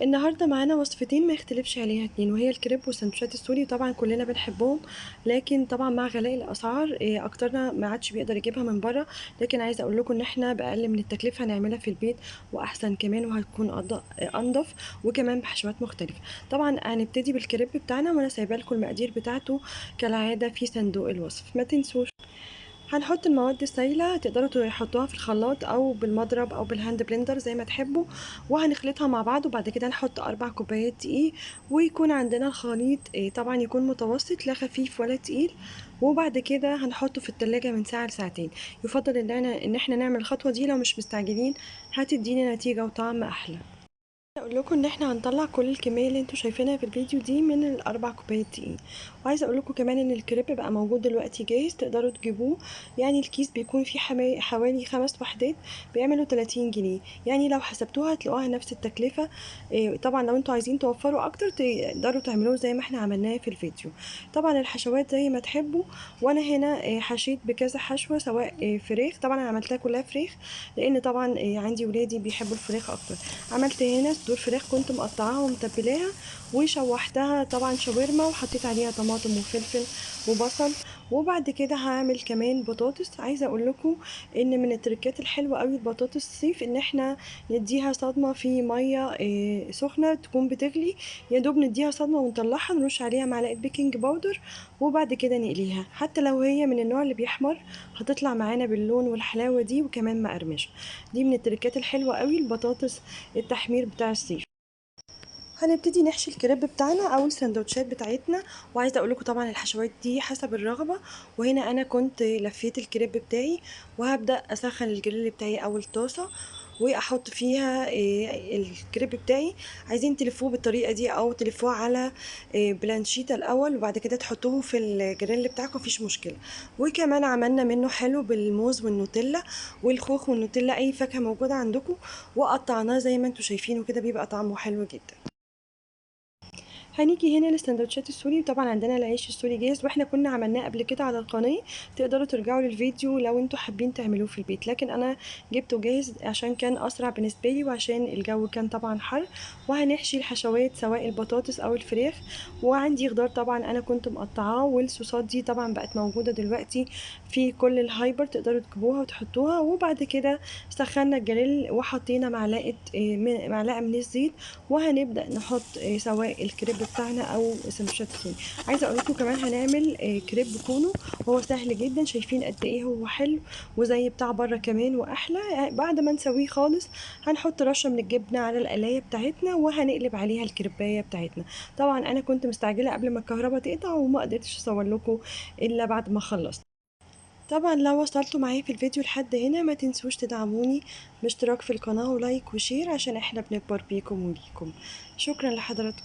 النهارده معانا وصفتين ما يختلفش عليها اتنين، وهي الكريب والسندوتشات السوري، وطبعا كلنا بنحبهم. لكن طبعا مع غلاء الاسعار اكترنا ما عادش بيقدر يجيبها من بره. لكن عايزه اقول لكم ان احنا باقل من التكلفه هنعملها في البيت، واحسن كمان، وهتكون انضف، وكمان بحشوات مختلفه. طبعا هنبتدي بالكريب بتاعنا، وانا سايبه لكم المقادير بتاعته كالعاده في صندوق الوصف، ما تنسوش. هنحط المواد السائلة، تقدروا تحطوها في الخلاط أو بالمضرب أو بالهاند بلندر زي ما تحبوا، وهنخلطها مع بعض. وبعد كده نحط 4 كوبايات دقيق، ويكون عندنا الخليط طبعا يكون متوسط، لا خفيف ولا تقيل. وبعد كده هنحطه في التلاجة من ساعة لساعتين. يفضل ان احنا نعمل الخطوة دي لو مش مستعجلين، هتدينا نتيجة وطعم أحلى. اقول لكم ان احنا هنطلع كل الكميه اللي انتوا شايفينها في الفيديو دي من ال4 كوبايات دقيق. وعايزه اقول لكم كمان ان الكريب بقى موجود دلوقتي جاهز، تقدروا تجيبوه. يعني الكيس بيكون فيه حوالي 5 وحدات، بيعملوا 30 جنيه. يعني لو حسبتوها هتلاقوها نفس التكلفه. طبعا لو انتوا عايزين توفروا اكتر تقدروا تعملوه زي ما احنا عملناه في الفيديو. طبعا الحشوات زي ما تحبوا. وانا هنا حشيت بكذا حشوه، سواء فراخ. طبعا انا عملتها كلها فراخ، لان طبعا عندي ولادي بيحبوا الفراخ اكتر. عملت هنا صدور فراخ كنت مقطعاها ومتبلاها، وشوحتها طبعا شاورما، وحطيت عليها طماطم وفلفل وبصل. وبعد كده هعمل كمان بطاطس. عايزه اقول لكم ان من التركات الحلوه قوي البطاطس الصيف، ان احنا نديها صدمه في ميه سخنه تكون بتغلي. يا دوب نديها صدمه ونطلعها، نرش عليها معلقه بيكنج باودر، وبعد كده نقليها. حتى لو هي من النوع اللي بيحمر، هتطلع معانا باللون والحلاوه دي، وكمان مقرمشه. دي من التركات الحلوه قوي البطاطس، التحمير بتاع الصيف. هنبتدي نحشي الكريب بتاعنا او السندوتشات بتاعتنا. وعايزه اقول لكم طبعا الحشوات دي حسب الرغبه. وهنا انا كنت لفيت الكريب بتاعي، وهبدا اسخن الجريل بتاعي او الطاسه، واحط فيها الكريب بتاعي. عايزين تلفوه بالطريقه دي او تلفوه على بلانشيتا الاول، وبعد كده تحطوه في الجريل بتاعكم، مفيش مشكله. وكمان عملنا منه حلو بالموز والنوتيلا والخوخ والنوتيلا، اي فاكهه موجوده عندكم، وقطعناه زي ما انتم شايفينه كده، بيبقى طعمه حلو جدا. هنيجي هنا للسندوتشات السوري. طبعا عندنا العيش السوري جاهز، واحنا كنا عملناه قبل كده على القناه. تقدروا ترجعوا للفيديو لو انتوا حابين تعملوه في البيت، لكن انا جبته جاهز عشان كان اسرع بالنسبه لي، وعشان الجو كان طبعا حر. وهنحشي الحشوات سواء البطاطس او الفراخ. وعندي خضار طبعا انا كنت مقطعاه، والصوصات دي طبعا بقت موجوده دلوقتي في كل الهايبر، تقدروا تجيبوها وتحطوها. وبعد كده سخنا الجريل، وحطينا معلقه من الزيت، وهنبدا نحط سواء الكريب بتاعنا او سندوتشات الصيني. عايزه اقول لكم كمان هنعمل كريب كونو. هو سهل جدا، شايفين قد ايه هو حلو، وزي بتاع بره كمان واحلى. بعد ما نسويه خالص، هنحط رشه من الجبنه على القلايه بتاعتنا، وهنقلب عليها الكريبايه بتاعتنا. طبعا انا كنت مستعجله قبل ما الكهرباء تقطع، وما قدرتش اصور لكم الا بعد ما خلصت. طبعا لو وصلتوا معايا في الفيديو لحد هنا، ما تنسوش تدعموني باشتراك في القناه ولايك وشير، عشان احنا بنكبر بيكم وليكم. شكرا لحضراتكم.